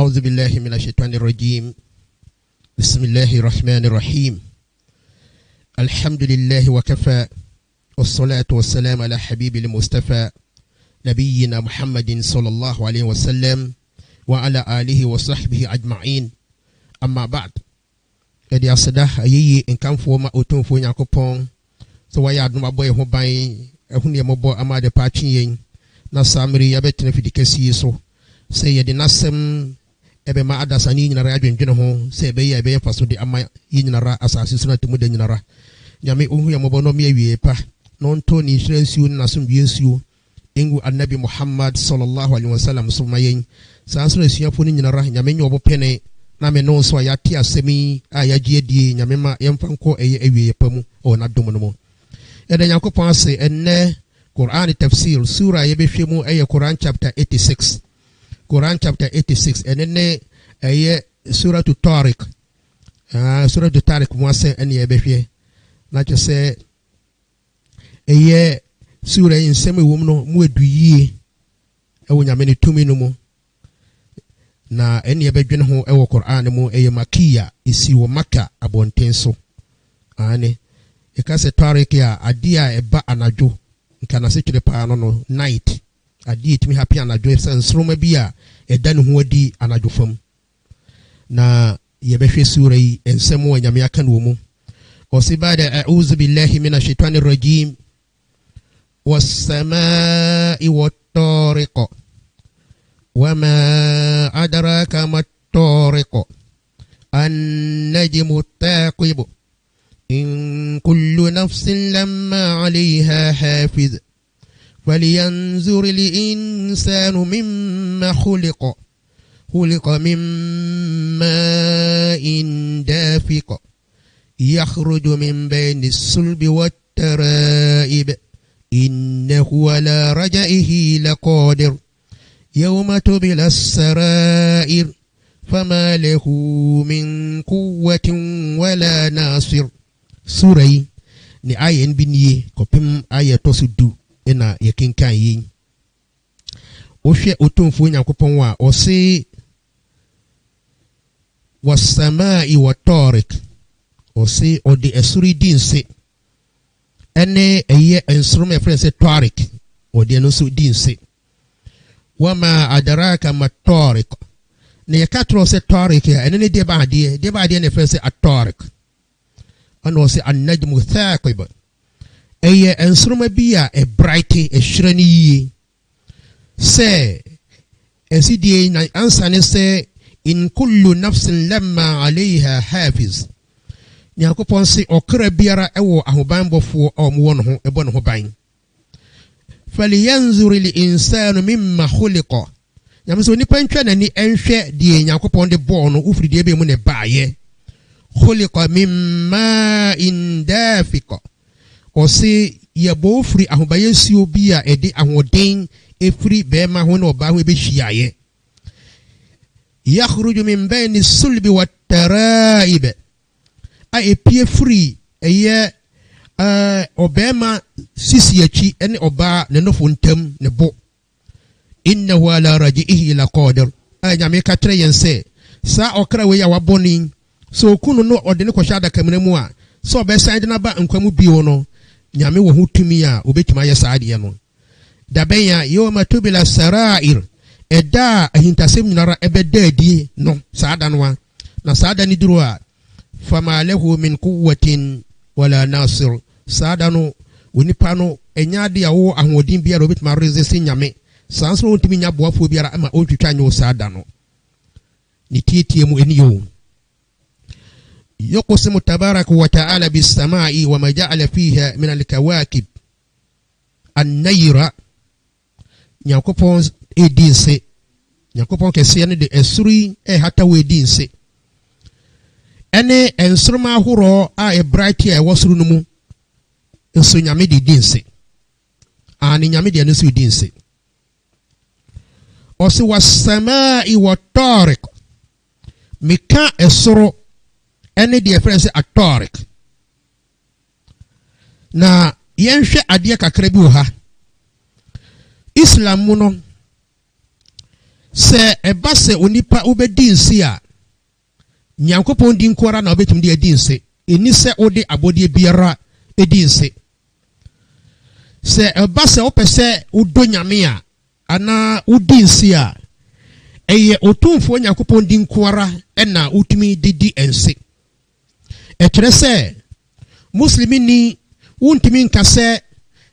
أعوذ بالله من الشيطان الرجيم بسم الله الرحمن الرحيم الحمد لله وكفى والصلاة والسلام على حبيب المصطفى نبينا محمد صلى الله عليه وسلم وعلى آله وصحبه أجمعين أما بعد إذا أصدق أيي إن كان فوما أتون فونا كوبون سواء يعدم أبوي هو باي أهون يمبو أما دباتين نسامري يبتنا في دكسيسو سيد ناسم ebe ma adasa ni nyinara adwendwene ho se ebe ya ebe faso de ama yinyinara asase suna temu de nyinara nyame ohu ya mobono me awie pa no nto ni hrensiu na som biensiu engu annabi Muhammad sallallahu alaihi wasallam so mayen sanso esuafo ni nyinara nyame nyo obopene na me no so ya ti asemi ayagie die nyame ma yemfa nko eye awie pa mu o na dom no mo ede yakopon ase enne Quran tafsir sura yebehwe mu eye Quran chapter 86 Quran chapter 86 and then surah to Tariq surah to Tariq mwase eni ebehwe na che se surah inseme wom no mu eduyie ewo nyame ne tumi no mu na eni ebedwene ho ewo Quran mu makiya isi wo Makka abontenso ane ekase Tariq ya adia eba anadwo nkana se twere pa no night adi etimi happy anadwo nsroma bia edane ho adi anadwo fam na yebehwe sura yi ensemo nyame aka no mu osibada a'udhu billahi minash shaitanir rajim was-samaa'i wat-tariq wama adraka mat-tariq an-najmu at-taqib in kullu nafsin lamma 'alayha hafiz فلينظر الإنسان مما خلق من ماء دافق يخرج من بين الصلب والترائب إنه على رجعه لقادر يوم تبلى السرائر فما له من قوة ولا ناصر سورة ni ayen binye kopim ayato sudu ena yekinkan yi ohwe otomfo nyankopon wa ose was-samaa'i wat-tariq ose odi esuri dinse ene eye ensrume frese tariq odi eno so dinse wama adraka mat-tariq ne yakatro se tariq ya ene de baade ne frese at-tariq ano se an-najmu thaqib eye ensroma bia e bright e shrani yi se esidie na ansane se in kullu nafsin lamma 'alayha hafiz nyakopon se okra biara ewo ahobanbofo omwo no ho ebo no ho ban falyanzur lil insanu mimma khuliqa nyamso ni pantwa nani enhwe die nyakopon de bo no ufri de be mu ne baaye khuliqa mimma indafiqa ose yebo firi ahobayesio bia ede ahoden efiri bema ho na oba ho ebehyiaye yakhruju min bayni sulbi wat-taraib a epie firi eye obema sisiachi ene oba ne nofo ntam ne bo innahu ala rajihi laqadir nyame ka tre yense sa okra we ya waboni so kunu no ode ne koshada kamremu a so obesan de na ba nkwamu bio no nyame wo hutumi a obetima yesaade no dabenya yawma tubila sarair eda ahintasem nyinara ebedadi no saada no na saada ni duru a fama lahu min quwwatin wala nasir saada no onipa no enyaade a wo ahodin bia obetima resist nyame sanso ontimi nya boafo biara ama ontwitwa nyo saada no ni tietie mu eniyo يقسم تبارك وتعالى بالسماء وما جعل فيها من الكواكب النيرة نياكوبون edinse نياكوبون كسي ne de esuri hata we edinse ene ensroma horo a e bright e wasuru no mu enso nyame de edinse ani nyame de no su edinse osi was-samaa'i wat-tariq mika esoro ene de frase at-tariq na yenhwe ade kakra bi wo ha Islam mu no se eba se onipa obedi nse a Nyankopɔn di nkwara na obetum de adi nse eni se ode abodie biara edi nse se eba se opese udo nyame a ana udi nse a eye otumfo Nyankopɔn di nkwara na utumi didi ense ekyere se muslimini wuntimi nka se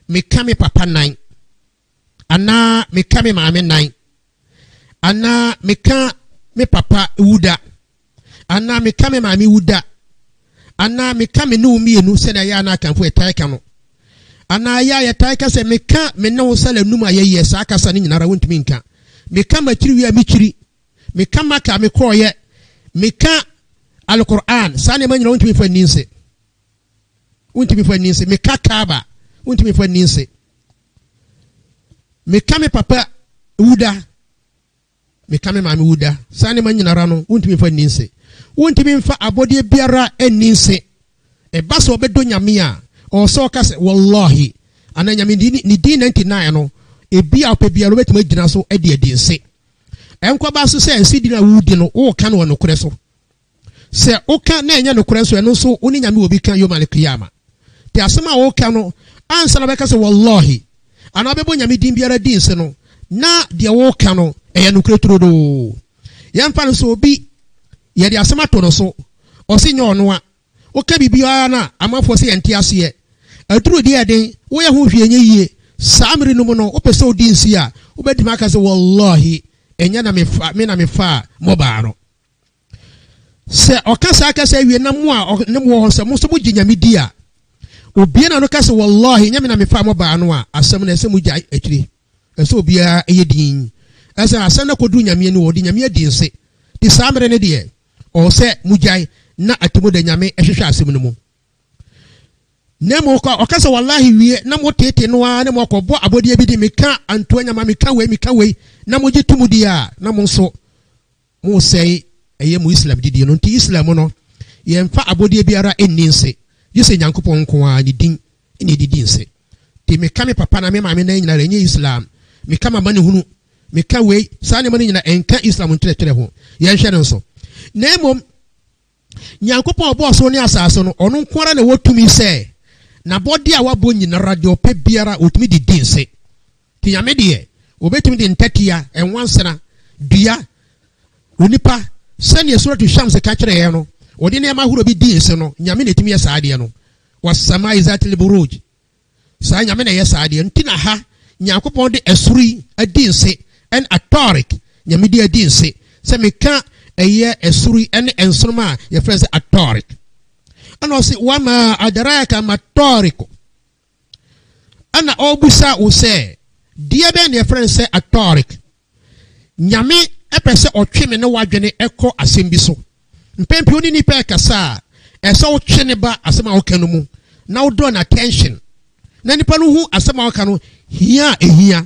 meka me papa nan ana meka me maame nan ana meka me papa wuda ana meka me maame wuda ana meka me no mienu se na ya na kanfo etaika no ana ya etaika se meka me no sala num ayeye sa akasa ni nyinara wuntimi nka meka makiri wi a mikiri meka maka me koye meka alquran sa ne manyina wuntimi fa ninse meka kaba wuntimi fa ninse meka me papa wuda meka me maame wuda sa ne manyinara no wuntimi fa ninse wuntimi mfa abodie biara eninse e baso obedo nyame a o so ka se wallahi ana nyame ni di 99 no e bia opebia ro betima gina so e de adinse enko ba so se ensi di na wudi no wo ka no nokore so se o ka na enya nokore so eno so oni nyame obi kan yo malik yama te asema wo ka no ansa na be ka se wallahi ana bebo nyame din biara dinse no na de wo ka no e ya nokore turodo yamfa no so obi ye de asema to no so o se nyo no a o ka bibia na amafo se ente ase aduru de eden wo ye ho hwie nye yie samri no no o pese odinsi a o bedima ka se wallahi enya na me fa moba no se okasa aka se wie na mo a ne mo ho se mo so mo ginyame di a obi na no ka se wallahi nya me na me fa moba no a asem na se mo gya akiri ese obi a eyedin ese asem na kodu nyame ni wo di nyame adinse ti samre ne de o se mo gya na atimo de nyame ehwehwe asem no mu nemo ko okasa wallahi wie na mo tete no a ne mo ko bo abodie bi di meka anto nyama meka we na mo gitumu di a na mo so mo sei eye mu islam didi no nti islam no ye mfa abodie biara enninse yese Nyankopɔn nko a ni din ni didi nse ti meka me papa na me maame na nyina renye islam meka mama ne hunu meka we sa ne mo nyina enka islam ntere ho ye nhwe ne so nemo Nyankopɔn bo so ne asase no ono nko ara na wotumi se na body a wabo nyina radio pe biara otumi di dinse ti nyame de obetumi di ntatia enwansena dua onipa sane suratu shams ka kire ye no odi ne mahuro bi dinse no nyame ne timi yesaade no wasama izatil buruj sa nyame ne yesaade ntina ha Nyankopɔn de esuri adinse en atorik nyame di adinse se meka eye esuri en ensroma ye frase atorik ana si wama adraka matoriko ana obusa use die be ne friend say atorik nyame epese otweme ne wadwene eko asembi so mpempi oni ni pe kasa ese otwene ba asema okanu mu na wodo na attention na nipa no hu asema okanu hia ehia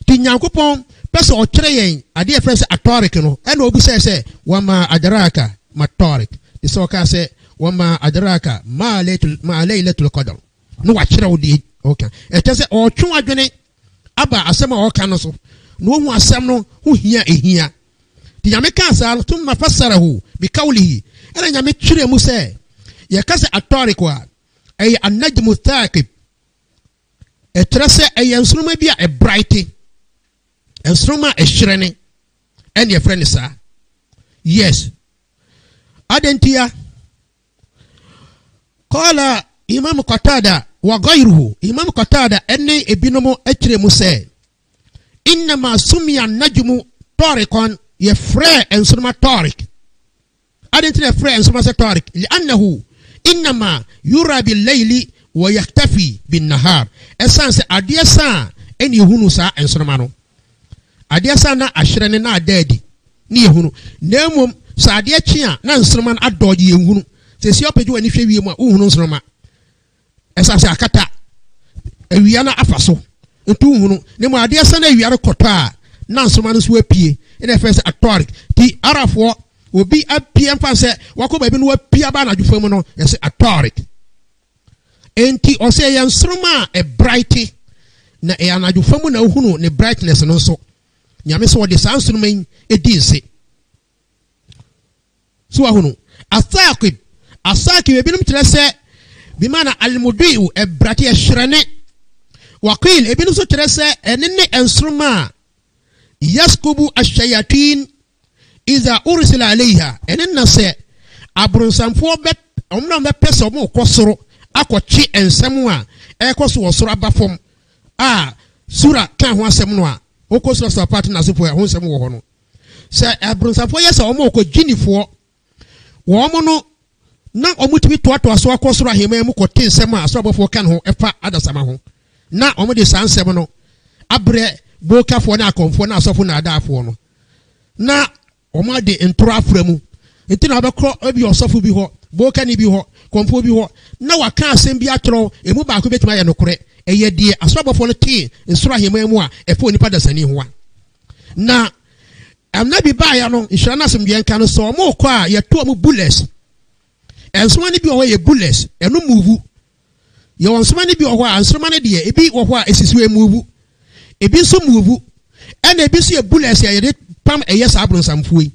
ti Nyankopɔn pese otwere yen ade e friend say atorik no ana obusa say wama adraka matorik ti so ka say wama adraka ma laylatul qadr no wa kire odi okay etese o twu adwene aba asema o ka no so no hu asem no hu hia ehia ti nyame ka sa tumma fassarahu bi qawlihi ana nyame kire mu se ye ka se atoriq wa ay an-najmu thaqib etrese ay ensroma bia e bright ensroma e hyerene en ye friend sa yes adentia qala imam qatada wa ghayruhu imam qatada enne ebinomo akire mu se inna ma sumiya najmu tariqan yafra ensuma tariq adentia fra ensuma se tariq li'annahu inma yura bil layli wa yaktafi bin nahar essence adiesa eni hunu sa ensuma no adiesa na ahyerene na adadi ni ehunu nemom sa ade kia na ensuma adoje ehunu se si opeju ani hwe wie mu a uhunu nsroma esase akata awia na afaso ntu uhunu ne mu ade asa na awia rekota na nsroma no so apie ina fese atorik ti arafo obi apie mfa se wako ba bi no apie ba na dwufam no yese atorik enti o se ye nsroma e bright na e anadwufam na uhunu ne brightness no so nyame so de saa nsoroma edi nse so ahono asaqib ebinom tere se bi mana almudiu ebrati eshrene waqil ebinom so tere se enene ensoroma yaskubu ash-shayatin iza ursila alayha enena se abrunsamfo be omna be pese mo kosoro akɔkye ensem a ekoso wosoro abafom sura kan ho asem no a okosoro so part na sefo ho nsem wo ho no se abrunsamfo yesa omo okɔgyinifo wo no na omutimi toato aso akosoro ahema mu kɔte nsem a so abafo kan ho efa adasama ho na omo de sansem no abre bokafo na akonfo na asofo na adafo no na omo de ntoro aframu ntina abekro obi osofo bi ho boka ni bi ho konfo bi ho na waka asem bi atro emu ba ko betima ye nokore eye die asobofo no ti nsoro ahema mu a efo nipa dasani ho na amnabi ba ya no nhira na asem de nka no so omo ko a ye to omo bullets ensoma ni bi ho ye bullets enu move ye wonsoma ni bi ho a nsoma ne de ebi ho a esisiwe move ebi nso move ena ebi so ye bullets ye de pam eye sa abrunsamfuyi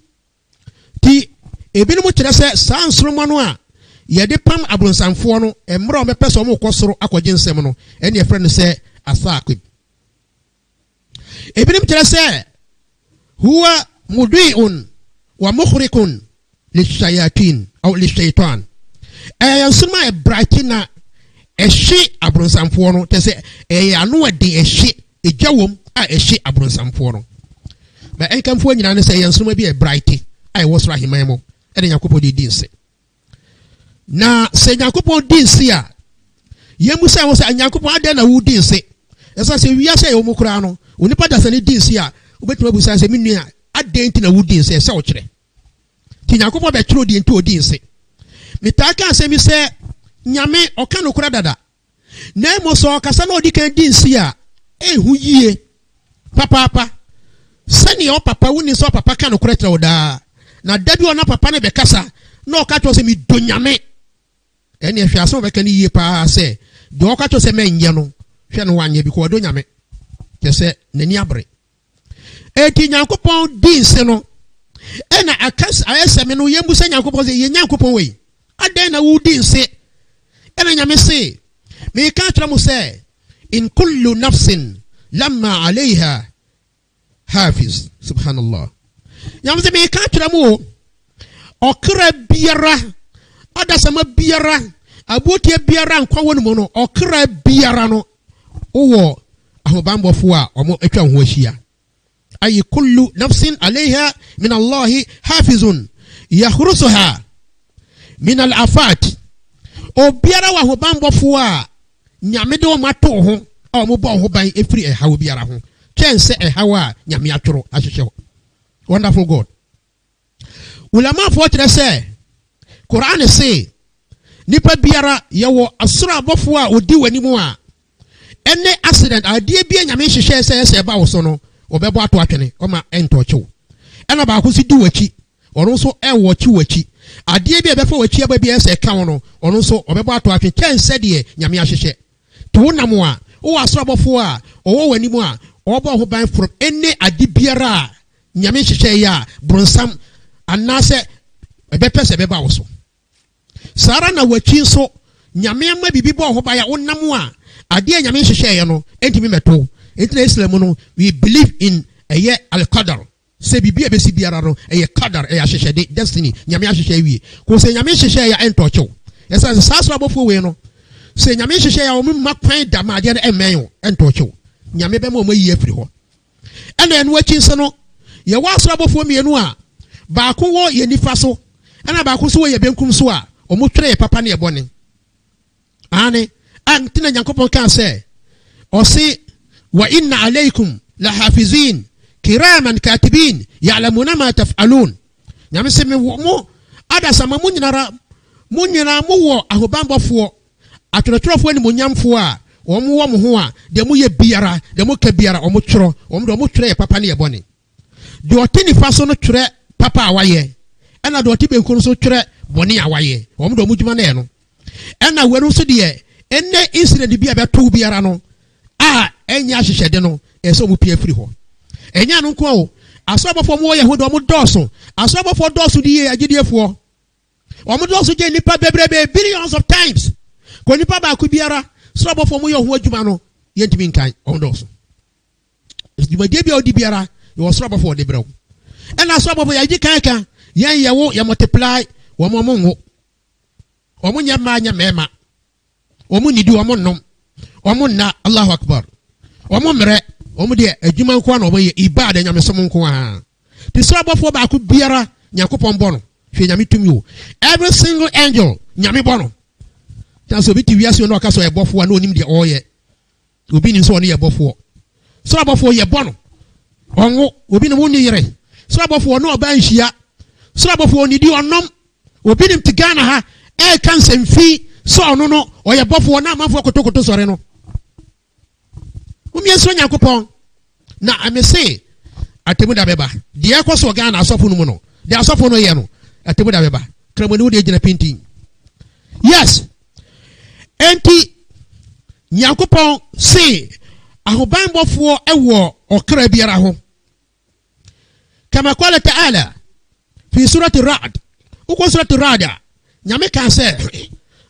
ti ebi no mo kire se sa nsoroma no a ye de pam abrunsamfo no emre o mepese o mo kosoro akwaje nsem no ene ye friend se asaqib ebi no kire se huwa mudi'un wa mukhrikun lishayatin aw lishaitan nsoroma ebratina ehye abrunsamfo no te se anu ade ehye ejawom a ehye abrunsamfo no ba enkamfo nyina ne se nsoroma bi ebraiti ai wo soro ahema mo ene Yakobɔ de dinse na se Yakobɔ dinse a yemu se wo se Yakobɔ ade na wo dinse esa se wiya se yo mukura no onipa da se ne dinse a obetuma bu se minua ade nti na wo dinse se wo kire ti Yakobɔ be kire odi nti odi dinse mitaka se mi se nyame oka no kura dada na mo so kasa na odi kan dinse a ehu yie papa sani o papa woni so papa ka no kura tra oda na dabi ona papa ne be kasa na o ka to se mi donyame ene ehwiaso be kan yie pa se de o ka to se menye no hwe no wanye bi ko donyame te se nani abre eti Nyankopɔn dinse no ena akas ayeseme no yembu se Nyankopɔn se ye Nyankopɔn we adan na wo dinse ena nyame se me ka tra mo se in kullu nafsin lamma alaiha hafiz subhanallah nyame se me ka tra mo okra biara adasama biara abotie biara nkwa wonu mo no okra biara no wo ahobambofo a omo atwa ho ahia ay kullu nafsin alaiha min Allah hafizun yakhrusuha min al-afat o biara wa ahobambofo a nyame de o mato ho a mo bo ho ban efiri ehawo biara ho chense ehawo a nyame atworo ahyehe. Wonderful God. Ulama for say Quran say nipa biara yewo asura abofo a odi wanimu a ene accident adie bia nyame hyehyɛ sɛ ba wo so no obɛbɔ ato atwene o ma ento kyew ena ba ko si di wachi ɔno so ɛwɔ kyi wachi adie bia bɛfa wachi aba bia sɛ ka wo no ɔno so obɛbɔ ato atwene kyɛn sɛ de nyame ahyehyɛ to wonam a wo asura abofo a ɔwɔ wanimu a ɔbɔ ho ban from ene adi biara nyame hyehyɛ ya bronsam anase ebepese beba wo so sara na wachi so nyame ama bibi bo ho ba ya wonam a ade nyame hyehyɛ ye no entimi meto enti na Islam no we believe in eye al-qadar se bibi ebesi biara no eye qadar eye hyehyɛ de destiny nyame hyehyɛ wie ko se nyame hyehyɛ ya ento kyew yesa sasra bofo we no se nyame hyehyɛ ya o mma kwan da ma ade emen ento kyew nyame be ma o mayi afiri ho ena en wachi so no ye wa asra bofo mienu a ba ko wo ye nifa so ena ba ko so wo ye benkum so a o mo twere ye papa ne ye bone ane antina Nyankopɔn kan se o se wa inna alaykum la hafizin kiraman katibin ya'lamuna ma taf'alun nyame se me mo adasa ma munyina mo wo ahobambofo atwerɛtwerɛfo ni mo nyamfo a o mo wo mo ho a de mo ye biara de mo ka biara o mo tworo o mo do mo twere ye papa ne ye bone de otini faso no twere papa awaye ena de otibe nkuru so twere bone awaye o mo do mo djuma na ye no ena weru so de enne incident bi abeto biara no a enya hyehyede no eso mo pia firi ho enya no nko o asobofo mo ye ho do mo doso asobofo doso di ye agidefo o mo doso je nipa bebrebe billions of times ko nipa ba ku biara asobofo mo ye ho adwuma no ye ntimi nkan o doso djuma de bia odi biara ye asobofo de brew ena asobofo ya gi kan yen ye wo ye multiply wo mo ngo o mo nya ma nya mema o mo nidi o mo nom o mo na Allahu Akbar o mo mre o mo de adwuma nko na o ye ibada nyamesom nko ha ti so abofo ba ko biara Yakopon bono hwe nyame tumi o every single angel nyame bono tanso bi ti wiase no akaso ebofo na onim de oye obi ni so no ye bofo so abofo ye bono onwo obi ni woni yere so abofo no oba nhia so abofo ni di onom obi ni mtigana ha e kan semfi so no no oye bofo na amafo kotokoto sore no umie so Yakopon na amese atemu da beba de ekoso Ghana asofo no mu no de asofo no ye no atemu da beba kramoni wo de gina painting yes enti Yakopon se ahoban bofo ewo okra biara ho kama qala ta'ala fi surati Ra'd uko surati Ra'd nyame kan se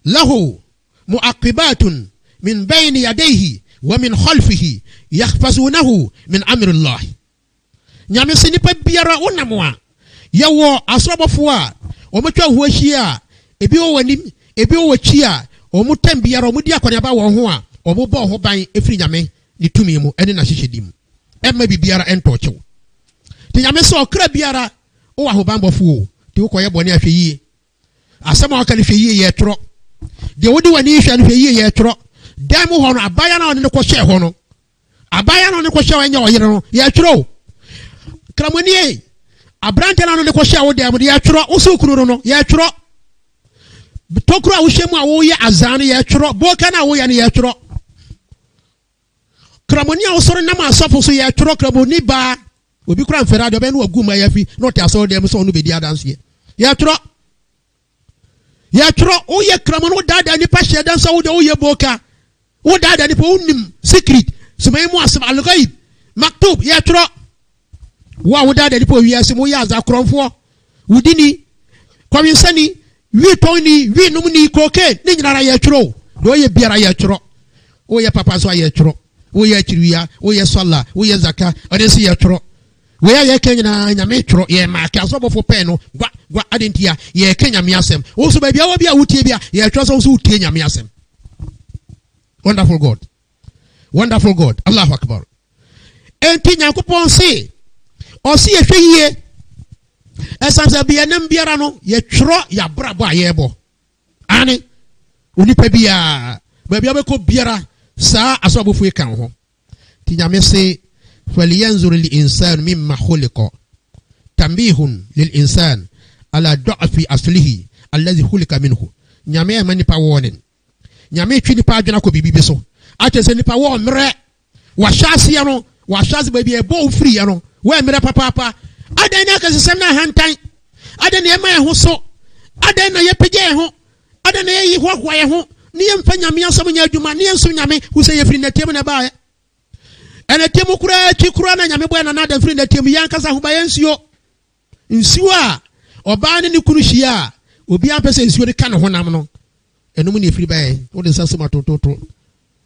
lahu muaqibatun min bayni yadayhi wa min khalfihi yakhfazunahu min amri Allah nyame se nipa biara wonamwa yawo asobofo a omotwa ho ahia ebi o wanim ebi o wachi a omutam biara omudi akoneba wo ho a obobo ho ban efiri nyame ni tumi mu ene na hyehedim emma bibiara entochew ti nyame se okra biara o ahoban bofo ti ukoye bone ahwe yie asema aka ni hwe yie ye tro de wodi wani hwe ni hwe yie ye tro dam ho no abaya na ne ko hye ho no abaya na ne ko hye wanya oyere no ye tro kramoni abrante na no ne ko hye wo dem ye tro usukuru no ye tro tokura wo hyemu a wo ye azane ye tro boka na wo ye ne ye tro kramoni a wo soro na ma asofo so ye tro kramoni ba obi kura mfera de be no aguma yafi no te aso dem so no be di adanse ye tro o ye kramoni wo dada ni pa hye dan so wo de wo ye boka wo dada ni po unim secret semai mu asem alghaib maktub ye tro wo dada ni po wiase mo ya za kronfo wudini kwaminsani wi toni wi numni koke ni nyara ye tro do ye biara ye tro o ye papa so ye tro o ye chiriya o ye sala o ye zaka odesi ye tro we ye kenya nyame tro ye ma ka so bofo pe no gwa adentia ye kenya mi asem o so ba bia wo bia wutie bia ye tro so wutie nyame asem. Wonderful God, Allahu Akbar. Enti Yakopon se o si ehwe yie esanse bia nem biara no ye tro ya brabo ayebo ani onipa bia ba bia be ko biara sa asobofo kan ho ti nyame se falyanzur lil insan mimma khuliqa tambihun lil insan ala da'fi aslihi alladhi khuliqa minhu nyame mani pa wonen nyame twi nipa adwena ko bibi so atese nipa wo mre wa hyase no wa hyase ba bia bo free no wa mre papa adan na kasesem na hantan adan na ema ho so adan na ye pege ho adan na ye hwahwa ye ho ni ye mfa nyame asam nya adwuma ni ye nso nyame hu se ye free na tem na ba ene tem kura ti kura na nyame boy na na da free na tem yan kasa ho ba ye nsuo a oba ne kunu hia obi ampese nsuo de ka ne honam no enum ne free ba ye wo de sasema tototo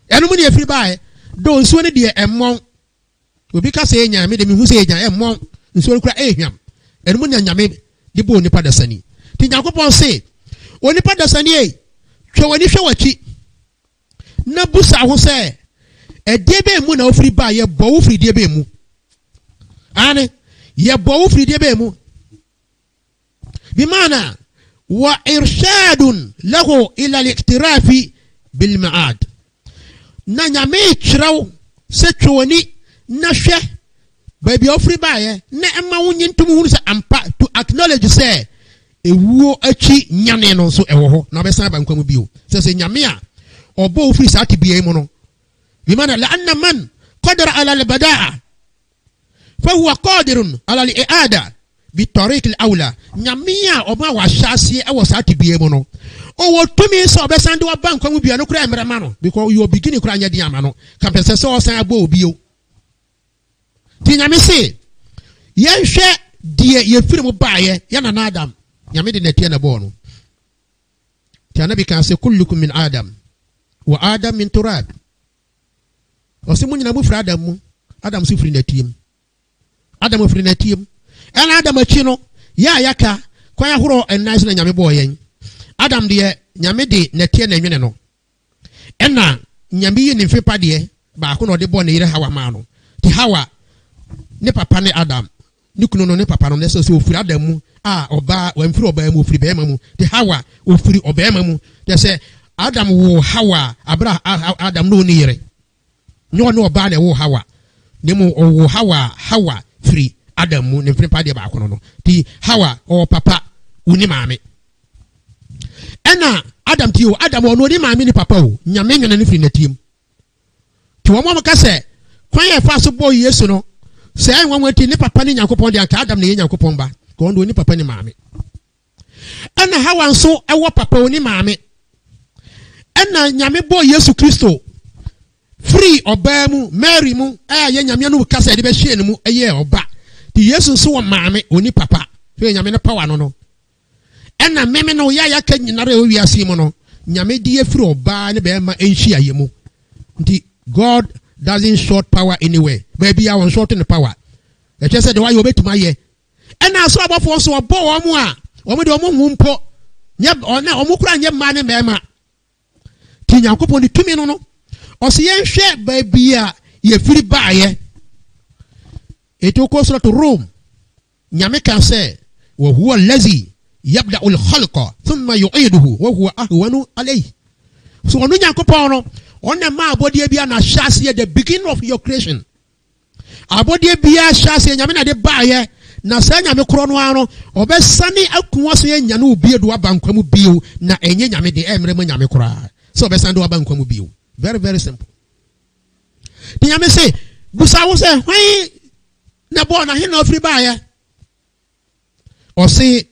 enum ne free ba ye do nsuo ne de emmon obi ka se nyame de mi hu se nya emmon nsuo kura ehwam enum ne nyame de bo nipa da sani ti Yakopon se onipa da sani twe wani hwe wachi na busa ho se edebe mu na ofri ba ye bo ofri de be mu ane ye bo ofri de be mu bimana wa irshadun lahu ila al-iktirafi bil ma'ad na nyame chiraw se twoni na hwe baby ofri ba ye na ema wonye ntum hu se ampa to acknowledge say ewuo achi nyane no so ewo ho na besan ba nkwamu bio se nyame a obo ofri sa tibie mu no bimana la anna man qadara ala al-bada'a fa huwa qadirun ala al-i'ada bi tariq al-awla nyame a oba wa hyase ewo sa tibie mu no o wo tumi so besan de wa ba nkwamu bio no kura emerema no because you beginning kura nya di ama no kampese se o san agbo obio ti nyame se yen hwe de ye firi mu baaye ya na Adam nyame de netie na bo no ti anabi kan se kullukum min Adam wa Adam min turab o se munyina mu firi Adam mu Adam su firi netiem Adam firi netiem en Adam achi no ya yaka kwa ya horo ennice na nyame bo yen Adam de nyame de netie na nwene no ena nyame yi ni mfepa de ba ko no de bo na yire Hawa ma no ti Hawa ne papa ne Adam ni kunu no ne papa no ne so ofiri Adam mu oba wa mfiri oba mu ofiri be ma mu ti Hawa ofiri oba ma mu te se Adam wo Hawa abra Adam no ni yire nyo no oba na wo Hawa ne mu wo Hawa free Adam mu ne mfiri pa de ba ko no ti Hawa o papa uni maame ena Adam ti o Adam o no ni maame ni papa o nyame nwene ne free na tiem ti wo mo ka se kwan ye fa so boy Yesu no se en wan wati ni papa ni Nyankopon de anka Adam ne ye Nyankopon ba ko ndo ni papa ni maame ena Hawa nso ewo papa oni maame ena nyame boy Yesu Kristo free oba mu Mary mu ye nyame no ka se de be hye ne mu ye oba ti Yesu nso wo maame oni papa fe nyame ne power no ena meme no ya ka nyinare o wiase mu no nyame die free oba ne be ma enhyi aye mu nti God doesn't short power anywhere. Baby, I want short in the power. The church said, why you bet my year? And I saw about for so a bow or more. Or with a mumpo. Yep, or now, Mukran, yep, man, and Bama. Tina Coupon the 2 minutes. Or see, and share, baby, ye free buyer. It took us to Rome. Yameka say, well, who are lazy? Yabda ul Holka, Thumma you aidu, who are Ahuanu Alay. So, on Yakopono. On the ma body be an ashasi at the beginning of your creation. Our body be a shasi and Yamina de Baye, Nasanya Mecrono, or best sunny Akwasi and Yanu beard Wabanquamu Biu, na any Yami de Emreman Yamicra. So Besando Abanquamu Biu. Very, very simple. The Yami say, Busa was a why Nabona Hino free buyer. Or say,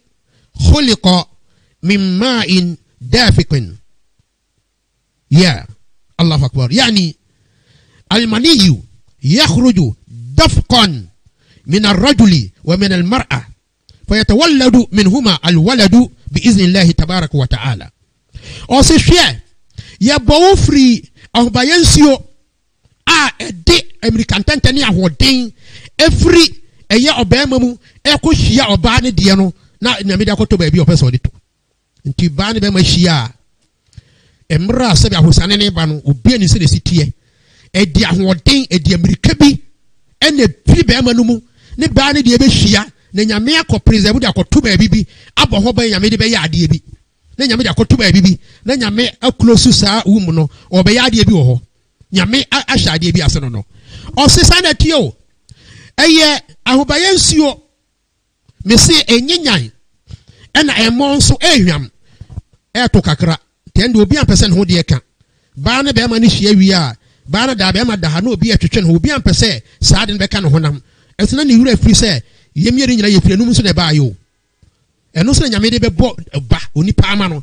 Holiko Mimma in Dafiquin. Yeah. الله أكبر يعني المني يخرج دفقا من الرجل ومن المرأة فيتولد منهما الولد بإذن الله تبارك وتعالى أوسيشيا يبوفري أو بينسيو دي أمريكان تاني أهودين every أيا أبامو أكوشيا أباني ديانو na nyamida akoto ba bi opeso dito nti ba ne be machia emra sabi ahosane ne ba no obi ani se de sitie edi ahoden edi amerika bi ene piri be ma no mu ne ba ne de be hia na nyame akọ preserve de akoto ba bi abo ho ba nyame de be ya ade bi na nyame de akoto ba bi na nyame aklosu saa wum no obe ya ade bi wo ho nyame ahya ade bi ase no no o sesa na tio eye ahobaye nsuo mesi enyenyan ena emo nso ehwam eto kakra tende obi ampese ne ho de eka ba ne be ma ne hia wi a ba na da be ma da ha na obi atwetwe ne obi ampese saa de be ka ne honam esena ne wura afiri se yemiere nyina yefiri num nso ne ba ayo eno so nyame de be bo ba oni pa ama no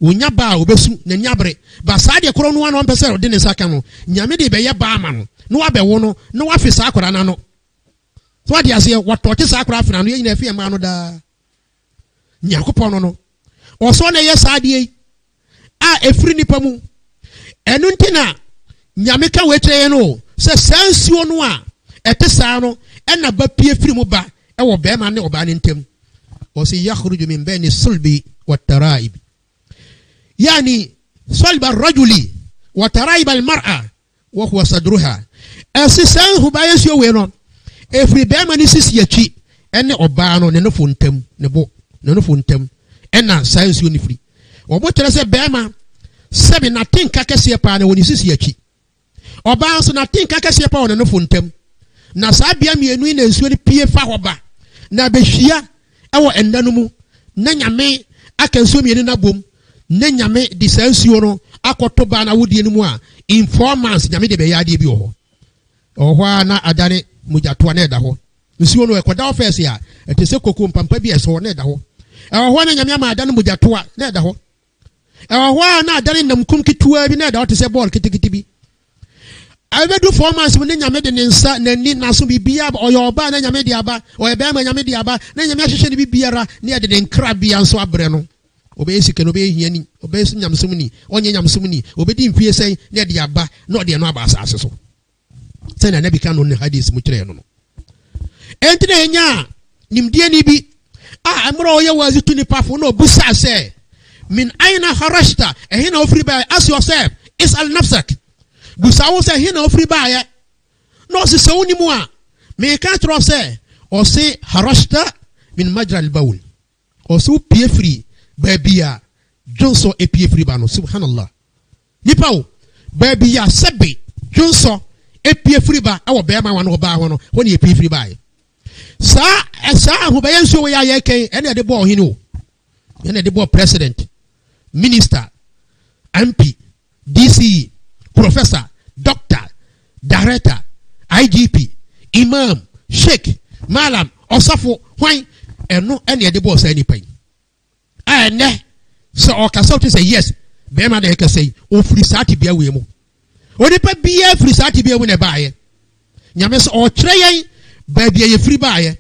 onya ba obesu na nyabre ba saa de koro no wana ampese de ne saka no nyame de be ye ba ama no no wa be wo no no wa fi saa akora na no so ade ase watote saa akora afina no nyina afi ama no da nyakopon no oso na ye saa de a efiri nipa mu enu ntina nyame ka wetre no se sansuo no a ete saa no ena ba pie firi mu ba e wo be ma ne oba ne ntem o si yakhruju min bayni sulbi wat taraib yani salba ar-rajuli wa taraib al-mar'a wa huwa sadruha asisan hu ba yesio we no efiri be ma ne sisi achi ene oba no ne no fontam ne bo ne no fontam ena sansuo ni firi obo tere se be ma sebi na tinka kese pa na woni sisi achi oba so na tinka kese pa woni no fontam na saa bia mienu na nsuo ni pie fa hoba na behia ewo endanu mu na nyame aka nsuo mienu na bom na nyame di saa nsuo no akoto ba na wodie no mu a informants nyame de be ya de bi ho ohwa na adane mujato na eda ho nsuo no ekoda ofese a etese koko mpampa bi eso na eda ho ehwa na nyame ama adane mujato na eda ho ehwa na adane namkum kitua bi na eda ho tese ball kitikiti bi abedu 4 months mun nyame de nsa na ni naso bibia oyoba na nyame de aba oyeba ma nyame de aba na nyame ahwehwe ne bibiara na de nkra bia nso abre no obeyesike no obeyehia ni obeyesu nyamsum ni onye nyamsum ni obedi mfie sen na de aba na de no aba asase so sen na nabi kanu ne hadith mu kire no no enti na nya nimdie ni bi amro oye wazi tuni pafo no busa se min aina harashta ehina ofri ba ask yourself isal nafsak busa wo se ehina ofri ba ya no se se woni mu a me ka tro se o se harashta min majra al bawl o se pie free babia jonso e pie free ba no subhanallah nipa o babia sebe jonso e pie free ba awo be ma wano ba ho no woni e pie free ba sa ho be yenso we ya ye ken ene de bo hini o ene de bo president minister MP DC professor doctor director IGP imam sheikh malam osafo hwan eno ene de bo sa ni pan ene so o ka so to say yes be ma de ka say o free sati bia we mu oni pa bia free sati bia mu ne baaye nyame so o kire yen ba bia ye free baaye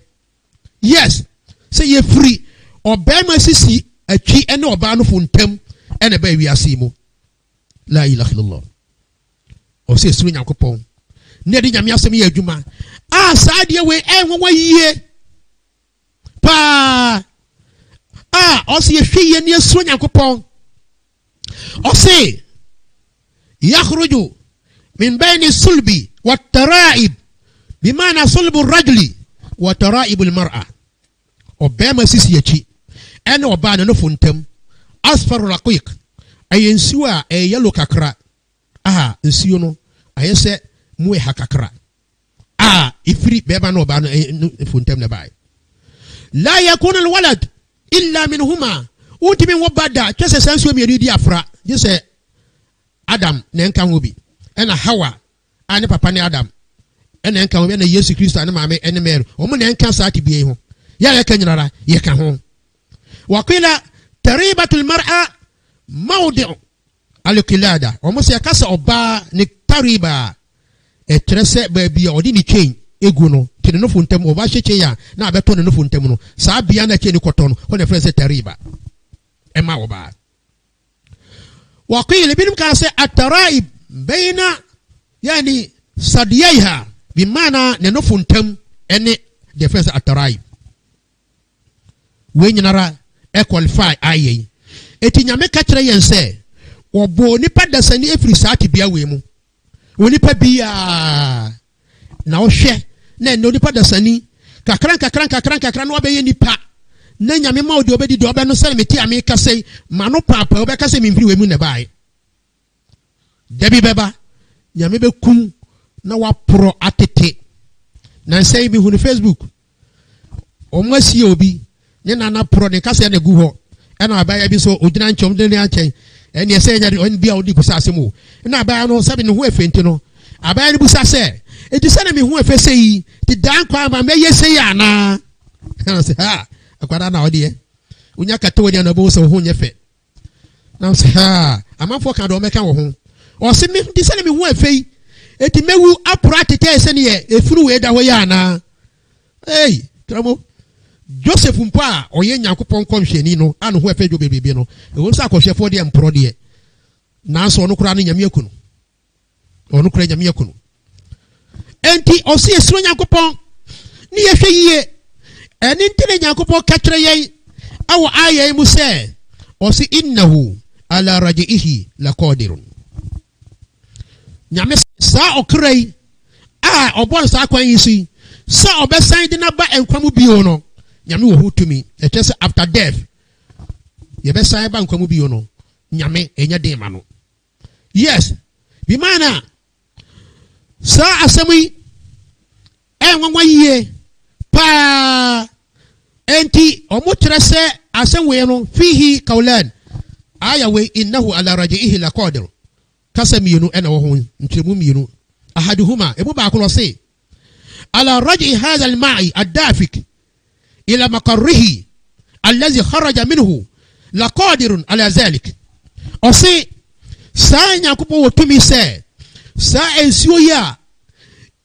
yes say ye free o be ma sisi atwi ene oba no fontam ene ba wi ase mu la ilaha illallah o se suru nyakopon ne de nyame asem ye adwuma saade we enwo yie pa o se hwe ye ne suru nyakopon o se yakhruju min bayni sulbi wat tara'ib bimana sulbu ar-rajuli wa tara'ib al-mar'a o be ma sisi yachi ene oba no fontam asfaru raqiq ayensuwa yellow kakra nsuo no ayese muwe hakakra ifri beba no oba no fontam na bai la yakuna al-walad illa minhuma utimi wobada twese sansuo mieri di afra jese Adam na nka ho bi ena Hawa ani papa ni Adam ena nka ho bi na Yesu Kristo ani maame ene Mary omo na nka saati bi ho ya ya kanyara ye ka ho waqila taribatul mar'a mawdi' al-qilada omo se kasa oba ni tariba etrese ba bia odi ni chain egu no tene no fontam oba hyeche ya na abeto no fontam no sa bia na che ni koto no ko na frese tariba ema oba وقيل بينهم كاسة الترائب بين يعني صديها بمعنى ننفون تم أني دفنس الترائب وين نرى qualify أيه eti nyame ka kire yen se obo nipa dasani efri saati bia wemu onipa bia na ohwe na no nipa dasani kakran no obeye nipa na nyame ma odi obedi do no sele meti ame ka sei mano papa obe ka sei mimfiri wemu ne bai debi beba nyame be kum na wa pro atete na sei bi hu Facebook o mwasi obi ne na pro ne ka sei na gu ho ena abaya bi so ogina nchom de ne anchen ene ese nya on bia odi kusase mu na abaya no sabe ne ho efenti no abaya ni busase edi se na me ho efese yi ti dan kwa ma me yese ya na se akwara na odi unya kata wodi na bo so ho nyefe na se amafo ka do meka wo ho o se me di se na me ho efei eti mewu apratete ese ne ye efuru we da ho ya na tramo Joseph mpa oye nyankopon komhwani no anu ho efejo bebebe no ewo sa akohwefo de empro de na so ono kura no nyame akunu ono kura nyame akunu enti osi esuro nyankopon ni yehwe yie eni ntine nyankopon katre yei awo aye mu se osi innahu ala rajihi laqadirun nyame sa okrai obon sa kwan yisi sa obesan de na ba enkwamu bio no nyame wo hu tumi etese after death ye be sai ba nkwamu bio no nyame enya de ma no yes bi mana sa asemi enwanwa yie pa enti omo trese asenwe no fihi kaulan aya we innahu ala rajihi laqadir kasamiyunu ena wo hu ntremu miyunu ahaduhuma ebu ba ko lo se ala raji hadha al-ma'i ad-dafik إلى مقره الذي خرج منه لقادر على ذلك أصي سانيا كوبو تومي سي sa ensuo ya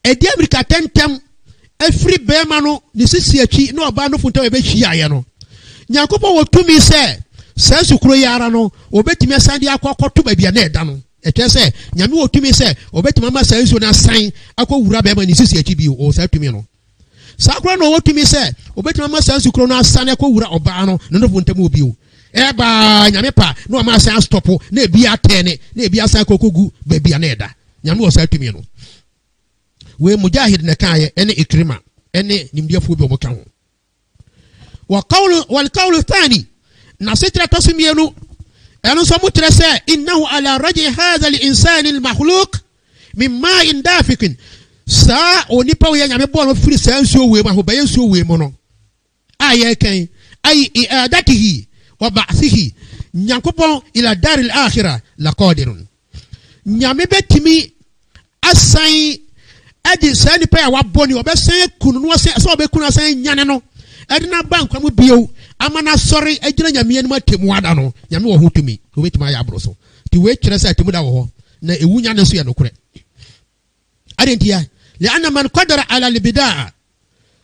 edi America tentem every bema no ni sisi achi no oba no funta ebe hia ye no Nyankopɔn wotumi sɛ sa sukuro yara no obetimi asande akɔkɔto ba bia na ɛda no ɛkyɛ sɛ nyame wotumi sɛ obetimi ama sa ensuo na san akɔwura bema ni sisi achi bi o sa tumi no sakura no wotumi sɛ obetimi ama sa sukuro na san akɔwura oba no no funta mu obi o eba nyame pa no ama san stop na ebi atene na ebi asan kokogu ba bia na ɛda nyame wo sa tumi no we mujahid na kaye ene ikrima ene nimdiafo bi omoka ho wa qawlu wal qawlu thani na sitra tasmiyanu enu so mutre se innahu ala raji hadha al insan al makhluq min ma'in dafiq sa onipa we nyame bo no firi sa nsuo we ma ho baye nsuo we mo no aye kan ay i'adatihi wa ba'thihi nyankopon ila dar al akhirah la qadirun nyame betimi asan adi sani pa wa boni obesan kunu no se obekunu asan nyane no adi na bank amu bio amana sori agina nyame anu atemu ada no nyame wo hotumi obetuma ya abroso ti we kire sa atemu da wo na ewu nyane so ya no kure adi ntia la anna man qadara ala al bidaa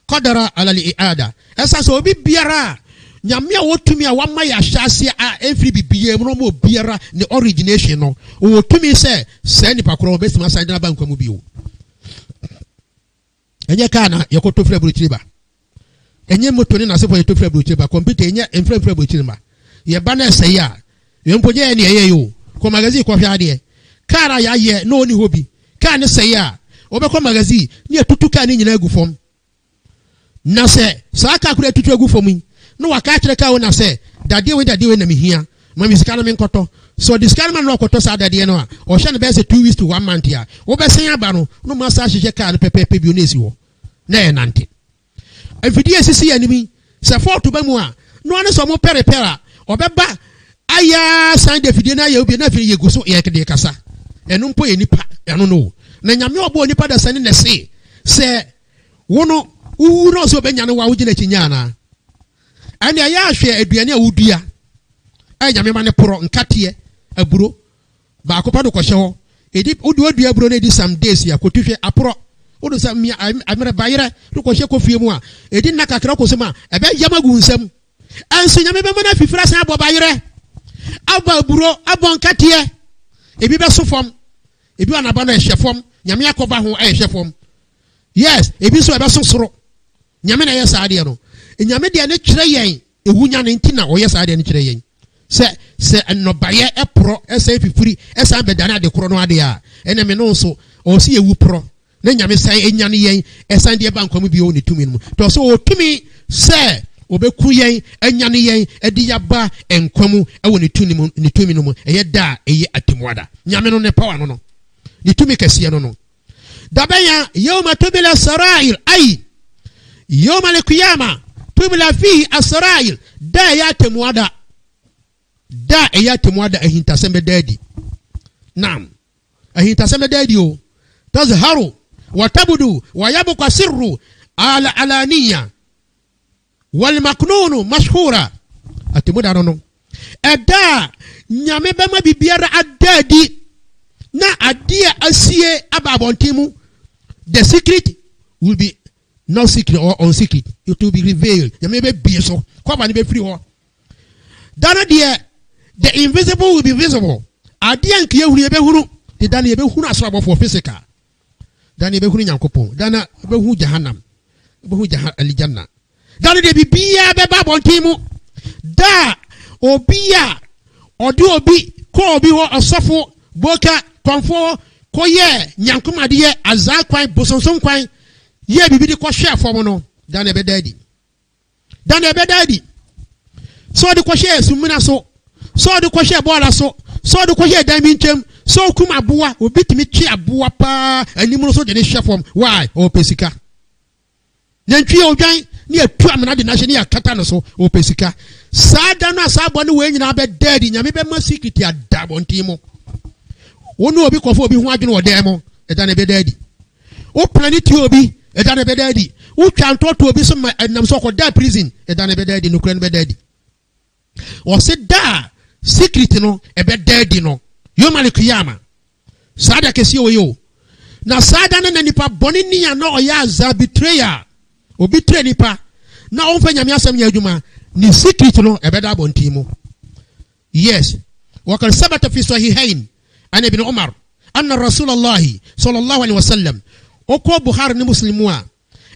qadara ala al iada esa so obi biara nyame a wotumi a wama ya hyase a every bibie mu no mo biara ne origination no wotumi se sani pa kro obesima asan na bank amu bio enye kana yakoto frɛ buruchiriba enye moto ni na sefo yato frɛ buruchiriba computer enye enfrɛ buruchiriba ye ba na esɛ ya yempoje ye ne ye yo ko magazine ko hwɛ ade kara ya ye no ni hobi ka ne sɛ ya obekɔ magazine ni atutu ka ni nyina agu fom na sɛ saa ka kura atutu agu fom no waka kyerɛ ka wo na sɛ dade we na mehia ma misika no menkoto so this kind man no koto sa dade no a o hye ne be say 2 weeks to 1 month ya wo be sen aba no no ma sa hye ka no pepepe bi o na esi wo na e nante afidi esisi animi se forto ba mu a no ane so mo perepera obeba aya san de fidi na ya obi na firi yeguso ye kede kasa enu mpo ye nipa enu no na nyame obo nipa da sane ne se wono wu no so be nyane wa wo gina kinya na ane aya ahwe aduane a wudua ay nyame mane poro nkate aburo ba akopa do kohye ho edi udua aburo na edi some days ya kotuhwe aporo odo sa mi amere bayire do kohye kofie mu a edi na kakra kosema ebe yamagu nsam anso nyame be mana fifira san abo bayire aba aburo abo nkate ebi be so fom ebi anaba na ehye fom nyame akoba ho ehye fom yes ebi so ebe so soro nyame na yesa ade no nyame de ne kire yen ewunya ne ntina oyesa ade ne kire yen se no baye epro ese fifiri esa bedana de kro no ade a ene me no so o si ewu pro na nyame san enya ne yen esa de bankom bi o ne tumi no to so o tumi se obeku yen enya ne yen edi yaba enkwam ewo ne tumi no eye da eye atemwada nyame no ne power no ne tumi kase no dabaya yawma tubila sarair ay yawma al-qiyamah tubila fihi as-sarair da ya temwada da eyatemwada ahintasembe dadi naam ahintasembe dadi o tazharu wa tabdu wa yabqa sirru ala alaniya wal maknunu mashhura atimuda no eda nyame bema bibiara adadi na adia asie ababontimu the secret will be no secret or unsecret, it will be revealed nyame be bieso kwa ba ne be free ho dana de the invisible will be visible. Adia nkiye hunu ebe hunu. The dana ebe hunu asrabo for physical. Dana ebe hunu nyankopon. Dana ebe hunu jahannam. Ebe hunu aljanna. Dana de bibiya be babon timu. Da obiya odi obi ko obi ho asofo boka konfo koye nyankomade azakwan bosonson kwan ye bibidi ko hwe afom no dana ebe dadi. Dana ebe dadi. So de ko hwe sumina so so de ko hye bola so de ko hye dan binchem so kuma aboa obitimi twi aboa pa animu so de ne hye fom why o pesika nantwi odwan ne atu amena de na hye ne yakata no so o pesika sada no asabo ne we nyina be dead nyame be ma secret adabontimo wonu obi kofo obi hu adwene wo dem e da ne be dead o planeti obi e da ne be dead o twanto to obi so nam so ko da prison e da ne be dead no kura ne be dead o se da secret no ebe dead no yoma le kiyama Sada kesi oyo. Na sada na nipa boni ni ya no oya za betrayer. O betray nipa. Na onfe nyame asem ya adwuma. Ni secret no ebeda bonti mu. Yes. Wa kan sabata fi sahihain an ibn Umar anna Rasulullah sallallahu alaihi wasallam oko Buhari ni Muslimu a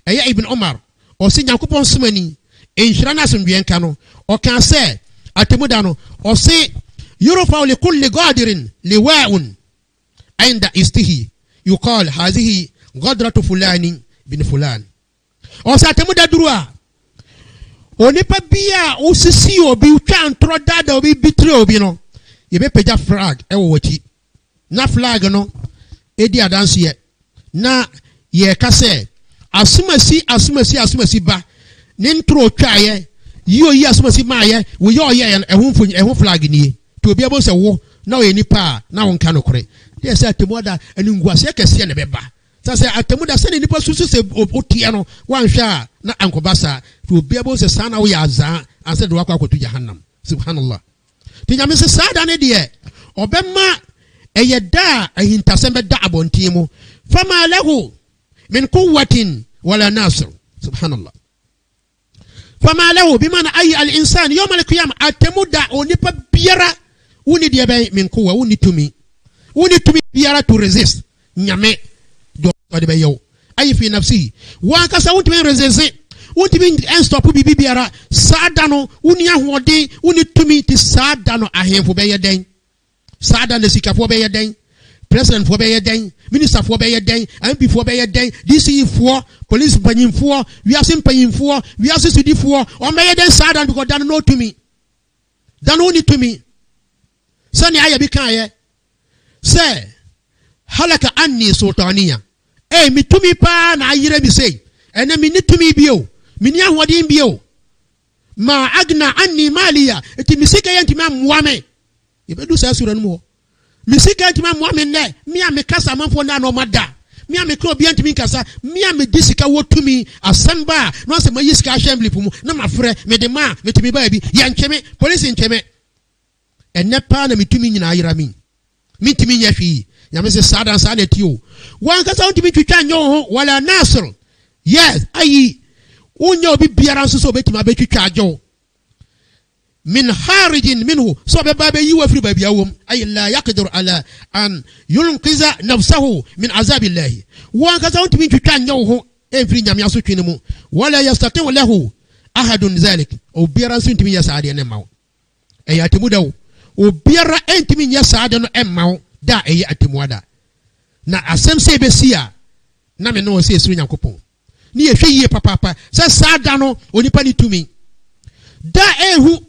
eya ibn Umar o si Nyankopon somani enhira na asomdwen ka no o kan se atemuda no o si yurfa li kulli qadirin liwa'un عند استهي يقال هذه غدرة فلان بن فلان o satemuda durua onipa bia osisi obi twa ntro dada obi bitre obi no ye be peja flag ewo wati na flag no edi adanse na ye kase asumasi ba ne ntro twaye yi asumasi maaye wo ye ehunfo flag ni to obi abo se wo na o nipa na won ka no kore yes atemuda ani nguase kese ne beba sasa atemuda se nipa susu se otie no wanhwa na ankobasa to obi abo se sana wo ya azan anse de wakwa akotu jahannam subhanallah tinyame se sada ne de obema eyeda ahintasem be da abontimu fama lahu min quwwatin wala nasr subhanallah fama lahu bimana ay al insan yawm al qiyamah atemuda onipa biara woni de be min quwwa woni tumi biara to resist nyame do de be yow ay fi nafsi wa ka sa woni resist woni stop bibi biara sada no woni ahode woni tumi ti sada no ahemfo be yeden sada na sikafo be yeden president fo be yeden minister fo be yeden MP fo be yeden DC fo police panyimfo wiase panyimfo wiase sudifo o be yeden sada because dan no tumi dan woni tumi sani aya bi kan ye se halaka anni sultaniya mitumi pa na ayire bi sei ene mi nitumi bio mini ahodi bio ma agna anni maliya eti misika yanti ma muame ibedu sa sura no misika yanti ma muame ne mi amekasa manfo na no mada mi amekro bi yanti mi kasa mi amedisika wotumi asamba no se mayisika assembly pumu na mafre medema metumi ba bi yancheme police ncheme ene pa na mitumi nyina ayira mi mitimi nyafi nyame se sada sana tio wan kasa ontimi twitwa nyo ho wala nasr yes ayi unya obi biara nso so betima betwitwa ajo min harijin minhu so be babe yi wafri babia wom ay la yaqdir ala an yunqiza nafsuhu min azabillahi wan kasa ontimi twitwa nyo ho enfri nyame aso twene mu wala yastati lahu ahadun zalik o biara nso ontimi yasade ne mawo eya temudawo obiara entimi nya saade no emmawo da eye atemuada na asem se besia na me no se esuru Nyankopon ni ehwe yie papa se saada no onipa ni tumi da ehu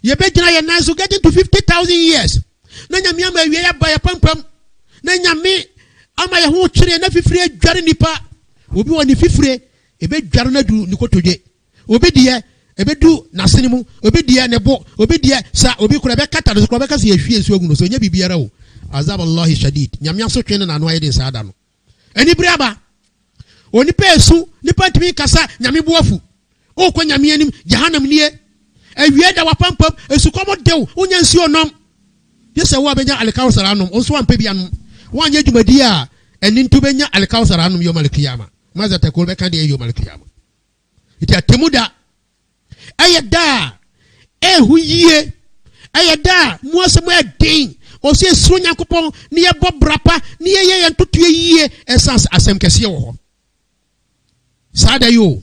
ye begina ye nan so getting to 50,000 years na nyame ama wie ya ba ya pampam na nyame ama ye ho twere na fifire adware nipa obi woni fifire ebe dware na du nikotodwe obi de ebedu nasene mu obi dia ne bo obi dia sa obi kura be kata do kura be kase ehwie ensu agu no so nya bibiara o azab allah shadid nyame aso twene na no ayede saada no ani briaba oni pesu ni pantimi kasa nyame boafu o ko nyame anim jahannam nie awie da wapampam esu komo dew onya nsi onom yesa wo abenya alkawsar anom onso ampe bianom wanya dwumadi a eni ntu benya alkawsar anom yo malkiyama maza takol be kan de yo malkiyama iti atemuda ayeda ehuyie ayeda muasemo edin o se suro Nyankopon ni ye bobrapa ni ye ntoto yie essence asem kese wo ho sada yo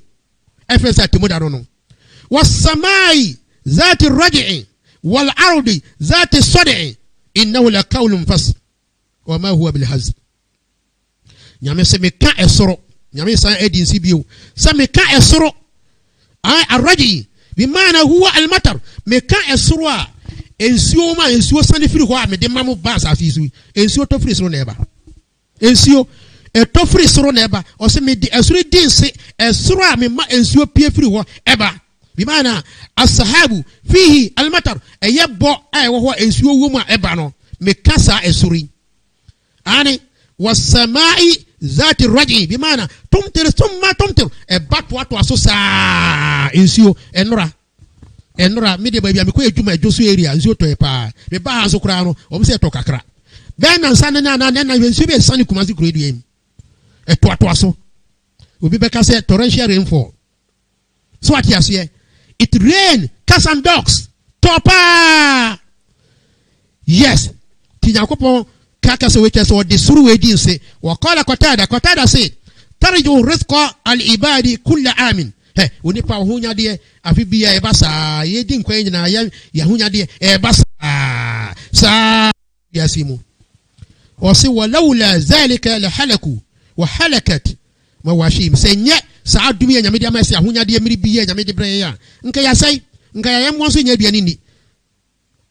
efesa temuda no was-samai zati ar-raj'i wal-ardi zati as-sad'i innahu laqawlun fasl wa ma huwa bil-hazl nyame se meka esoro nyame san edin sibio se meka esoro ar-raj'i bimana huwa al-matar meka esoro a ensuo ma ensuo sane firi ho a me de mamu ba sa fisu ensuo to firi soro na eba ensuo to firi soro na eba o se me di esoro din se esoro a me ma ensuo pie firi ho eba bimana as-sahabu fihi al-matar ayebo ayewo ho ensuo wo mu a eba no me kasa esori ani was-samai zati ar-raj'i bimana tumtir summa tumtir eba to aso sa ensuo enora me de babia me ko edwuma edwoso area ensuo to epa me ba so kra no o se to kakra Ben and San and I should be a sunny Kumasi gradient. A twatwaso will be back as a torrential rainfall. So what you say? It rain, cats and dogs. Topa! Yes. Tinyakopo Kakas witches or the Suru Edin say, Wakala Kotada said, Tarijo Rizqa al Ibadi Kulla Amin. Hey, Unipa Hunya dear, Afibia Ebasa, Yedin Queen Yahunya dear, Ebasa, Sa Yasimu. Or say, Walawla Zalika la Halaku, Wahalakat, Mawashim, saying, yet, Sa do me and Yamida Massa, Hunya dear Miribia, Yamidi Brea. Nkaya say, Nkayam was in Yabianini.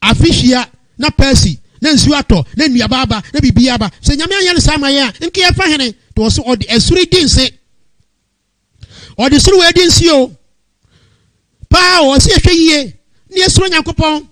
Afishia, na Percy. Then Suato, then Yababa, then Biaba, say Yamayan Samaya, and Kia Fahane, to also or the Suri didn't say, or the Suru didn't see you. Power, see a year, near Sru Yakopon.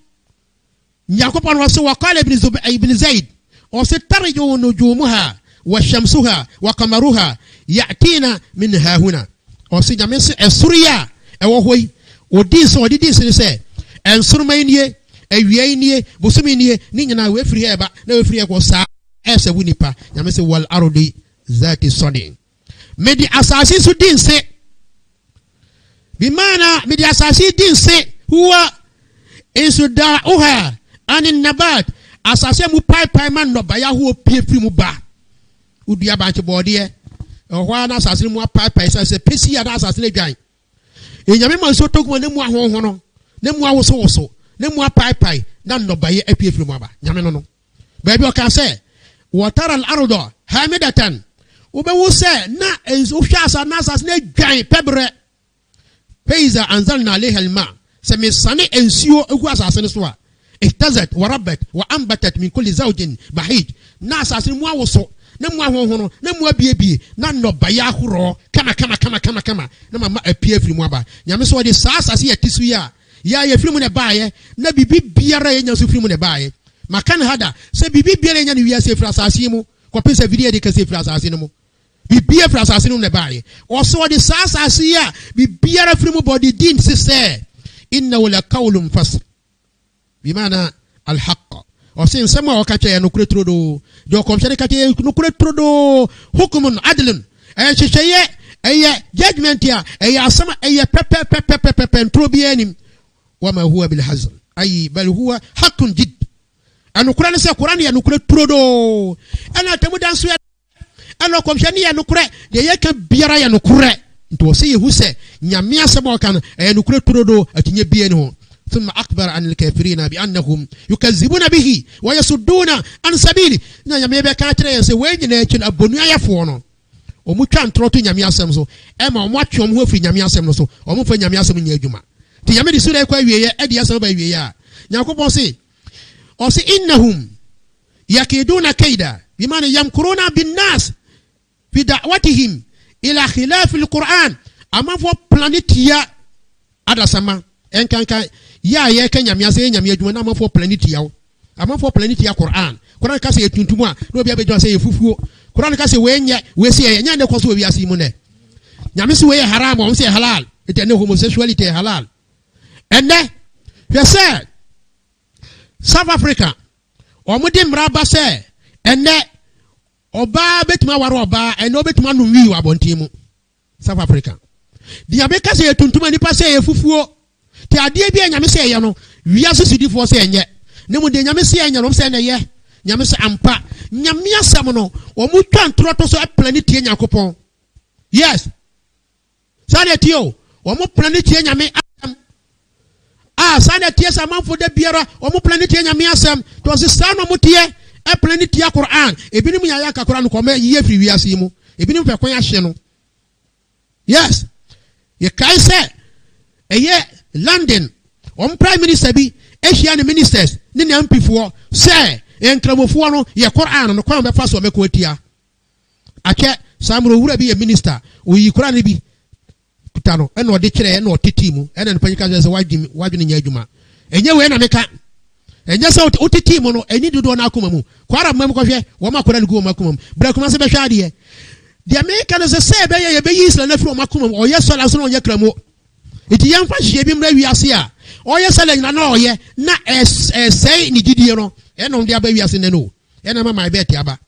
Yakopon was so a call Ibn Zaid, or said Tarijo no Jumuha, Washamsuha, Wakamaruha, Yatina Minhahuna, or say Yamis a Suria, a way, or this or this, say, and Surmania. Ewienie bosuminie ni nyina we free eba na we free ko sa ese wunipa nyame se wal arodi zati sodin medi asasi su din se bi mana medi asasi din se huwa isuda uha anin nabat asasi mu pai man no ba ya huo pie free mu ba udua ba nchebode e ho na asasi mu pai se pesi ya na asasi na dwan enyame man so tokuma ne mu ahonho no ne mu awoso ne mu pai na no baye apie firi mu aba nyame no no ba bi o ka se watara al-ardo hamidatan ubewu se na uhwasa na asas na dwan pebre peiza anzalna alayha al-ma se mesane ensuo egu asas ne so a ihtazat wa rabbat wa anbatat min kulli zawjin bahij na asas mu awoso na mu ahonhono na mu abiebie na no baye ahoro kama na mama apie firi mu aba nyame so de sa asas ya tisu ya ye film ne baaye na bibi biara ye nya so film ne baaye makan hada se bibi biara nya ne wiase fra asase mu ko pese video de kase fra asase no mu bibi fra asase no ne baaye o so de sa asase ya bibiara film body din se inna wala qawlun fasl bimana al haqq o se nsema o ka che no kuretrodo do ko mse ka che no kuretrodo hukumun adlun cheye judgment ya asama pepe ntrobianim وما هو بالحزن أي بل هو حق جد أنا قرآن سيا قرآن يا نقرأ ترودو أنا تمودان سويا أنا كمشاني يا نقرأ يا بيرا يا نقرأ أنتوا سيه هوسه نياميا سما كان يا نقرأ ترودو أتني بينه ثم أخبر عن الكافرين بأنهم يكذبون به ويصدون عن سبيله نياميا بكاترة يسوي جناتين أبونيا يفونو ومتشان تروتو نياميا سمسو أما وماتشوم هو في نياميا سمسو ومفي نياميا سمين يجمع ti yame di sura kwa wiye e di asaba wiye ya yakobon se o se innahum yakiduna kaida bimana yamkuruna bin nas fi da'watihim ila khilaf alquran ama fo planetia adasama enkanka ya ye kanyamia se nyamia adwuma na ama fo planetia ama fo planetia quran ka se tuntumu a no bia bejo se yefufuo quran ka se we se ye nya ne ko so wi asimu ne nyame se we haram o se halal ete ne homosexuality halal. And then, you said, South Africa, or Mudim Rabba say, and then, Oba Betma Waroba, and Obetman Wi Wabontimu, South Africa. The Abeka say to many passe a fufu, the idea being Yamese, Yano, we are so for saying yet. No more than Yamese and Yanom Sena ye, Yamesa Ampa, Yamia Samono, or Mutan Trotos a planet Yakopon. Yes. Sanetio, or more planet Yame. Sana tiesa man for the biara o mo planet nyame asem to se sa no motie e planet ya Quran ebinim ya ka Quran ko me ye free wiase mu ebinim fe kwan ahye no yes ye kai se eye London on prime minister bi ehia ne ministers ne ne MP fo se enkramofo no ye Quran no kwan be fa so me ko atia ache samro wura bi ye minister o yi Quran bi kutano eno de kire eno tetimu eno ne panyika ze wadwene nya adwuma enye we na meka enye se otetimu no eni dodo na akoma mu kwara mam ko hwe wo makora ne go makoma mu bra kuma se be hwa de de meka no se be ye be yi isla na firi makoma mu oye sola so no nya kramo iti yamfa hye bi mra wiase a oye sola nyina na oye na sei ni didie no eno de aba wiase ne no ena mama bet aba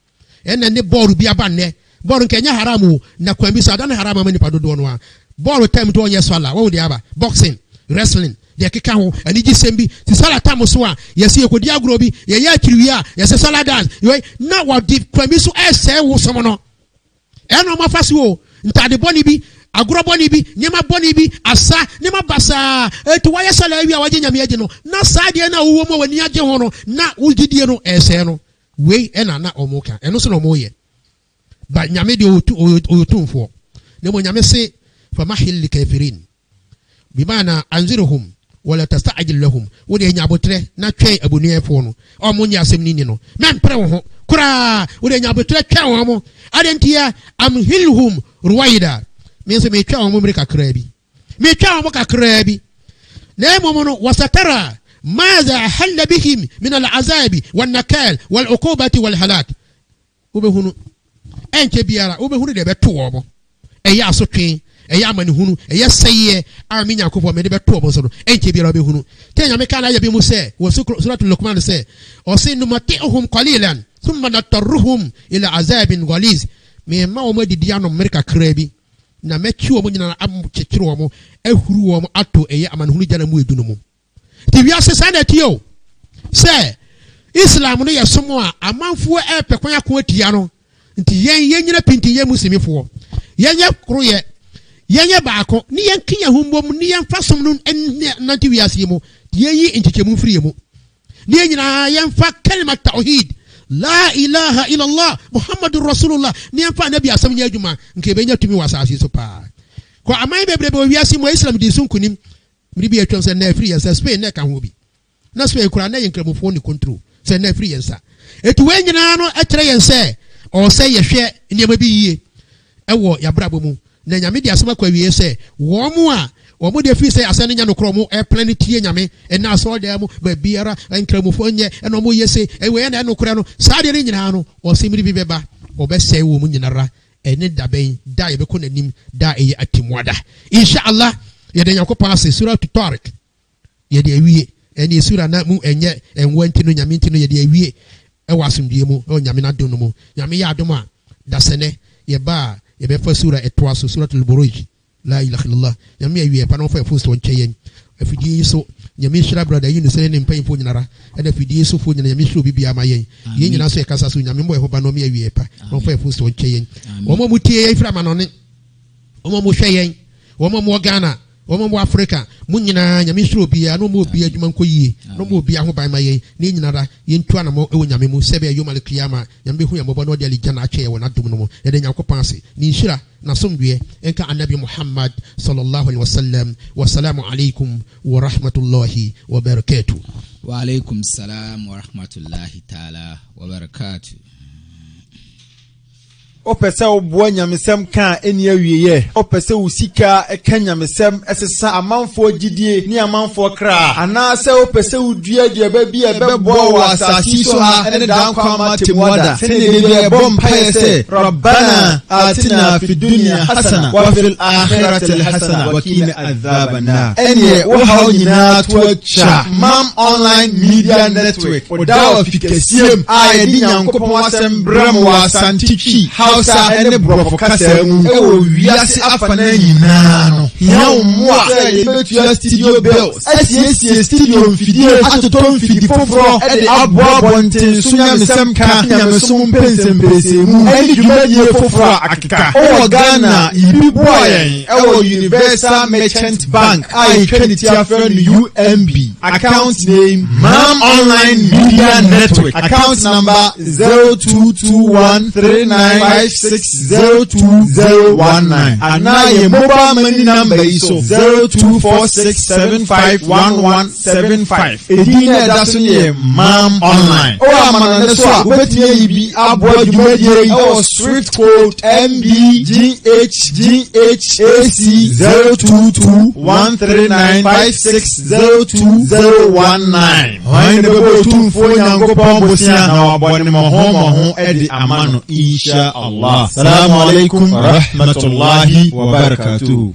ena ne ball bi aba ne ball kenya haramu na kwambi so adan haramu mani padodo no a ball time to onye swala wo de aba boxing wrestling de keka ho ani gisembi ti sala time so a yesi ekodi agro bi ye ya kiriwia yesi sala dance na wa di kwambi so ese wo somo no ena ma fasi wo ntade boni bi agro boni bi nyema boni bi asa nyema basa etu wa yesala wi a waje nyame age no na sa de na wo mo wani age ho no na ugidie no ese no we ena na omoka eno so no mo ye ba nyame de otumfo ne mo nyame se famahil likafirin bimana anziruhum wala tasta'jil lahum wode nyabotre na twen aboniefo no o mo nya asem nini no mempre wo ho kura wode nyabotre twen wo mo adentia amhilhum ruwaida mense me twen wo mo mrika krabi me twen wo kakrabi na mo no wasatara ماذا حل بهم من العذاب والنكال والعقوبة والهلاك وبهونو enche biara obehunu de beto obo eya asotwe eya amanihunu eya seye ami nyankopɔ me de beto obo so no enche biara obehunu tenya me kana ya bi mu se wo suratul luqman se o se numatihum qalilan thumma natarruhum ila azabin ghaliz me ma o madidi ano merika krabi na mechi omo nyina am chekire omo ahuru omo ato eya amanihunu jana mu edunu mu ti wi asesa na tio se islam no yesomo a amanfo epekwan akon atia no nti yen nyina pinti yen musimifo yen ye kroye yen ye baako ni yen kinya humbom ni yen fasom no nanti wiase mu yen yi ntikemu firi mu ni yen nyina yen fa kalima tauhid la ilaha illa allah muhammadur rasulullah ni yen fa nabi asam nya adwuma nke benya tumi wasase so pa ko amai bebrebe wiase mu islam di sunkunim mribi etwon se na free yensa Spain na ka ho bi na Spain kura na yen kramofo ni control se na free yensa etu wen nyina no akire yense o se yehwe niam bi yie ewo yabrabo mu na nyame di asema kwa wie se wo mu a wo mu de fi se asane nya no kro mu e plan tie nyame e na so de mu ba biara enkramofo nye e no mu yese e we na no kro no sa de nyina no o se mribi beba o be se wo mu nyinara e ne daben da ye be ko nanim da e atimwada insha Allah ye de yakopon ase sura Tariq ye de awie eni sura na mu enye enwanti no nyame nti no ye de awie e wasumdie mu o nyame na don no mu nyame ya adom a dasene ye ba ye be fa sura etwaso suratul buruj la ilaha illallah nyame awie pa no fa fo so ncheyen afidie so nyame shira brother yi no sene ne mpan fo nyinara e na afidie so fo nyina nyame shiro bibia mayen ye nyina so e kasa so nyame mbo e ho ba no me awie pa no fa fo so ncheyen o mo mutie ye ifra manone o mo hweyen o mo Ghana o mo Africa munyina nyame shiro bia no mo bia adwuma nkoyie no mo bia ho ban mayen ne nyinara ye ntua na mo e nyame mu sebe ayomal kiyama nyame hu yambo no de alijana ache ye wona dum no mo e de nyankopon ase ni shira na somdue enka annabi Muhammad sallallahu alaihi wasallam wassalamu alaikum wa rahmatullahi wa barakatuh wa alaikum salam wa rahmatullahi ta'ala wa barakatuh opese obo nyamesem kan eni awieye opese usika eka nyamesem esesa amanfo gidie ni amanfo kra ana se opese udua de ba bi ebebo wa asasi so ha ene dan kwama temwada sene de bompa yese rabbana atina fid dunya hasana wa fil akhirati hasana wa qina adhabana ene wo hawnyina twacha mam online media network odawa fikasiem ayedi nyankopon asem bram wa santiki Hausa ene brofo kasemu ewo wiase afana nyina no yawo mo a yebetua studio bells asiesie studio mfidie atoto mfidi foforo ede aboa bonten sunya mesem ka nyamesum pensempesemu ene dwumadie foforo akeka o Ghana ibi boyen ewo Universal Merchant Bank ai trinity afran UMB account name Mam Online Media Network account number 022139560219 anaye mobile money number iso 0246751175 edina dasonye Mam Online o amana ne so a obetie yibi abo dwumadie o Swift code MBGHGHAC 022139560219 hoine bebo tumfo nyankopon bosia na wabone mo ho edi amano insha Allah. Assalamu alaikum wa rahmatullahi wa barakatuh.